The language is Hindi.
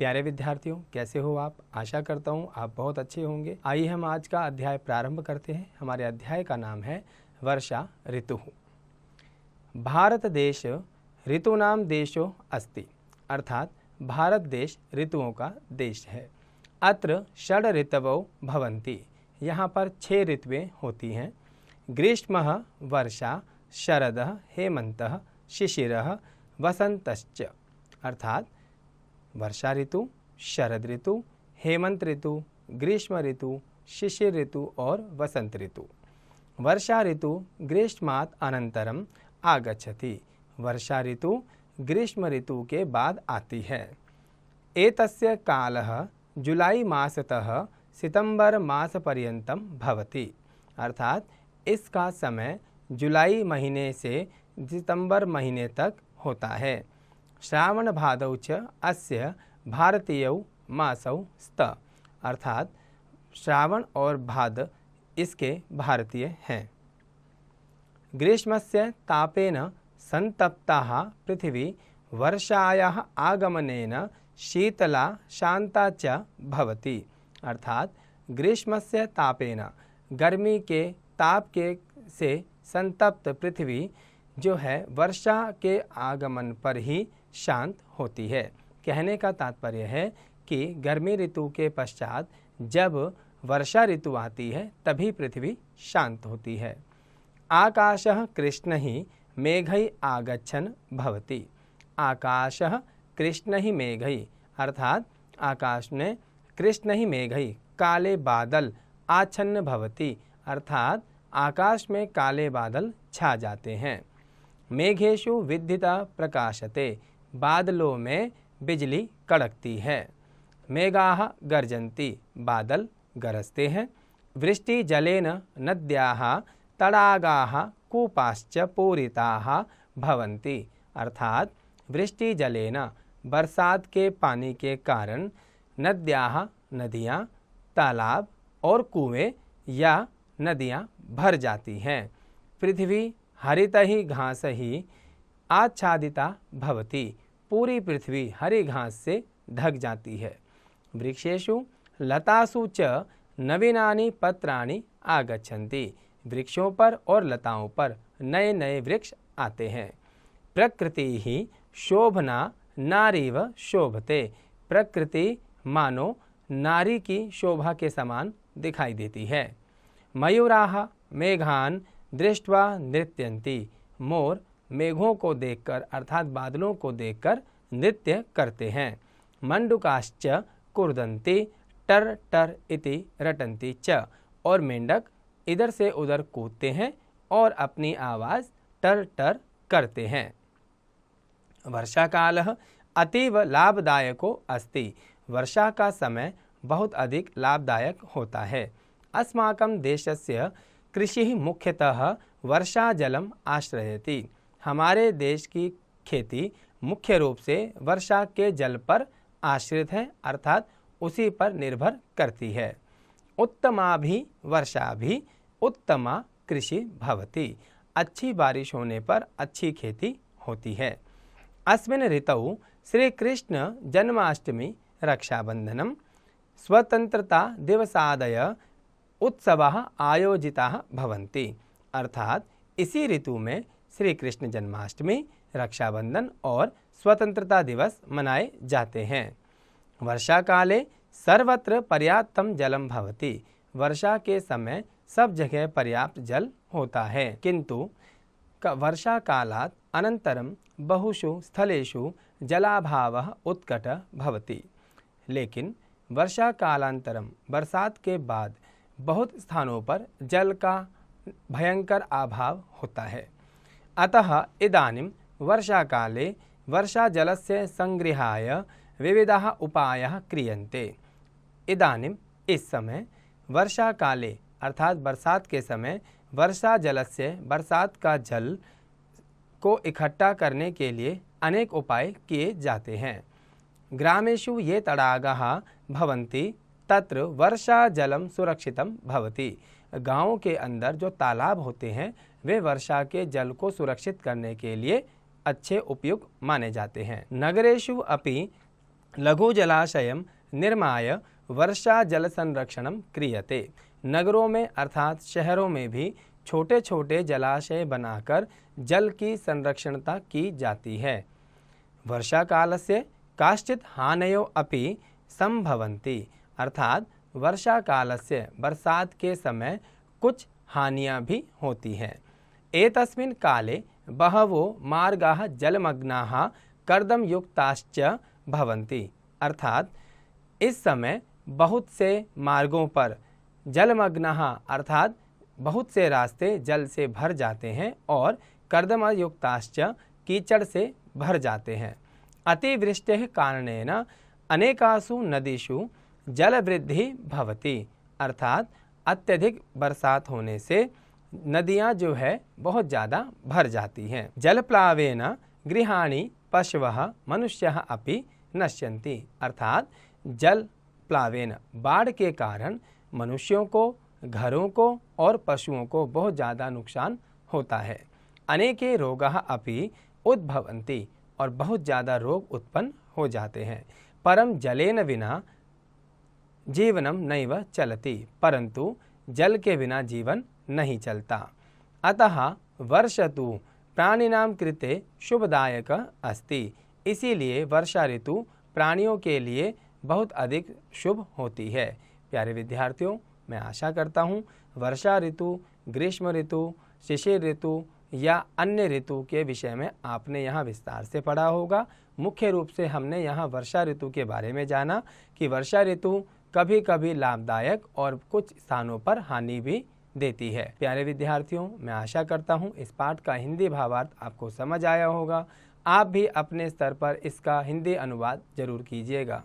प्यारे विद्यार्थियों, कैसे हो आप? आशा करता हूँ आप बहुत अच्छे होंगे। आइए हम आज का अध्याय प्रारंभ करते हैं। हमारे अध्याय का नाम है वर्षा ऋतु। भारत देश ऋतूनाम देशो अस्ति, अर्थात भारत देश ऋतुओं का देश है। अत्र षड ऋतवो भवन्ति, यहाँ पर 6 ऋतुएं होती हैं। ग्रीष्मः, वर्षा, शरदः, हेमन्तः, शिशिरः, वसंतश्च, अर्थात वर्षा ऋतु, शरद ऋतु, हेमंत ऋतु, ग्रीष्म ऋतु, शिशिर ऋतु और वसंत ऋतु। वर्षा ऋतु ग्रीष्मात् अनंतरम आगच्छति, वर्षा ऋतु ग्रीष्म ऋतु के बाद आती है। एतस्य कालः जुलाई मासतः सितंबर मास पर्यंतम भवति, अर्थात इसका समय जुलाई महीने से सितंबर महीने तक होता है। श्रावण भादौ च अस्य भारतीयौ मासौ स्त, अर्थात श्रावण और भाद इसके भारतीय हैं। ग्रीष्मस्य तापेन संतप्ताः पृथिवी वर्षायाः आगमनेन शीतला शांता च भवति, अर्थात ग्रीष्मस्य तापेन गर्मी के ताप के से संतप्त पृथ्वी जो है वर्षा के आगमन पर ही शांत होती है। कहने का तात्पर्य है कि गर्मी ऋतु के पश्चात जब वर्षा ऋतु आती है तभी पृथ्वी शांत होती है। आकाशः कृष्णैः मेघैः आगच्छन् भवति, आकाशः कृष्णैः मेघैः, अर्थात आकाश में कृष्णैः मेघैः काले बादल आच्छन्न भवति, अर्थात आकाश में काले बादल छा जाते हैं। मेघेषु विद्युता प्रकाशते, बादलों में बिजली कड़कती है। मेघाः गर्जन्ति, बादल गरजते हैं। वृष्टि जलेन नद्याः तडागाः कूपाश्च पूरिताः भवन्ति, अर्थात वृष्टि जलेन बरसात के पानी के कारण नद्याः नदियाँ, तालाब और कुएं या नदियाँ भर जाती हैं। पृथ्वी हरितैः घासैः आच्छादिता भवति, पूरी पृथ्वी हरी घास से ढक जाती है। वृक्षेषु लतासु च नवीनानि पत्राणि आगच्छन्ति, वृक्षों पर और लताओं पर नए नए वृक्ष आते हैं। प्रकृति ही शोभना नारीव शोभते, प्रकृति मानो नारी की शोभा के समान दिखाई देती है। मयूराः मेघान दृष्ट्वा नृत्यन्ति, मोर मेघों को देखकर अर्थात बादलों को देखकर नृत्य करते हैं। मंडूकाश्च कुर्दन्ति टर टर इति रटन्ति च, और मेंढक इधर से उधर कूदते हैं और अपनी आवाज़ टर टर करते हैं। वर्षा कालः अतीव लाभदायको अस्ति, वर्षा का समय बहुत अधिक लाभदायक होता है। अस्माकं देशस्य कृषि मुख्यतः वर्षा जलम आश्रयति, हमारे देश की खेती मुख्य रूप से वर्षा के जल पर आश्रित है, अर्थात उसी पर निर्भर करती है। उत्तमा भी वर्षा भी उत्तमा कृषि भवति, अच्छी बारिश होने पर अच्छी खेती होती है। अस्मिन् ऋतौ श्री कृष्ण जन्माष्टमी, रक्षाबंधनम, स्वतंत्रता दिवसादय उत्सवाः आयोजिताः भवन्ति, अर्थात इसी ऋतु में श्री कृष्ण जन्माष्टमी, रक्षाबंधन और स्वतंत्रता दिवस मनाए जाते हैं। वर्षा काले सर्वत्र पर्याप्तम जलम भवति, वर्षा के समय सब जगह पर्याप्त जल होता है। किंतु वर्षा कालात् अनंतरम बहुषु स्थलेषु जलाभावः उत्कटः भवति, लेकिन वर्षा कालांतरम बरसात के बाद बहुत स्थानों पर जल का भयंकर अभाव होता है। अतः इदानीं वर्षा काले वर्षा जलस्य संग्रहाय विविधाः उपायाः क्रियन्ते। इदानीं इस समय वर्षा काले अर्थात बरसात के समय वर्षा जलस्य बरसात का जल को इकट्ठा करने के लिए अनेक उपाय किए जाते हैं। ग्रामेषु ये तडागाः भवन्ति तत्र वर्षा जलम सुरक्षितम भवति, गाँव के अंदर जो तालाब होते हैं वे वर्षा के जल को सुरक्षित करने के लिए अच्छे उपयुक्त माने जाते हैं। नगरेषु अपि लघुजलाशयं निर्माय वर्षा जल संरक्षणं क्रियते। नगरों में अर्थात शहरों में भी छोटे छोटे जलाशय बनाकर जल की संरक्षणता की जाती है। वर्षा कालस्य काश्चित् हानयो अपि संभवन्ति, अर्थात वर्षा कालस्य बरसात के समय कुछ हानियां भी होती हैं। एतस्मिन् काले बहवो मार्गाः जलमग्नाः कर्दमयुक्ताश्च भवन्ति, अर्थात इस समय बहुत से मार्गों पर जलमग्नाः अर्थात बहुत से रास्ते जल से भर जाते हैं और कर्दमयुक्ताश्च कीचड़ से भर जाते हैं। अतिवृष्टेः कारणेन अनेकासु नदीषु जलवृद्धि भवति, अर्थात अत्यधिक बरसात होने से नदियां जो है बहुत ज़्यादा भर जाती हैं। जलप्लावेन गृहाणि पशवः मनुष्यः अपि नश्यन्ति, अर्थात जल प्लावेन बाढ़ के कारण मनुष्यों को, घरों को और पशुओं को बहुत ज़्यादा नुकसान होता है। अनेके रोगाः अपि उद्भवन्ति, और बहुत ज़्यादा रोग उत्पन्न हो जाते हैं। परम जलेन विना जीवनम नैव चलति, परंतु जल के बिना जीवन नहीं चलता। अतः वर्षतु प्राणिनां कृते शुभदायक अस्ति, इसीलिए वर्षा ऋतु प्राणियों के लिए बहुत अधिक शुभ होती है। प्यारे विद्यार्थियों, मैं आशा करता हूँ वर्षा ऋतु, ग्रीष्म ऋतु, शिशिर ऋतु या अन्य ऋतु के विषय में आपने यहाँ विस्तार से पढ़ा होगा। मुख्य रूप से हमने यहाँ वर्षा ऋतु के बारे में जाना कि वर्षा ऋतु कभी कभी लाभदायक और कुछ स्थानों पर हानि भी देती है। प्यारे विद्यार्थियों, मैं आशा करता हूँ इस पाठ का हिंदी भावार्थ आपको समझ आया होगा। आप भी अपने स्तर पर इसका हिंदी अनुवाद जरूर कीजिएगा।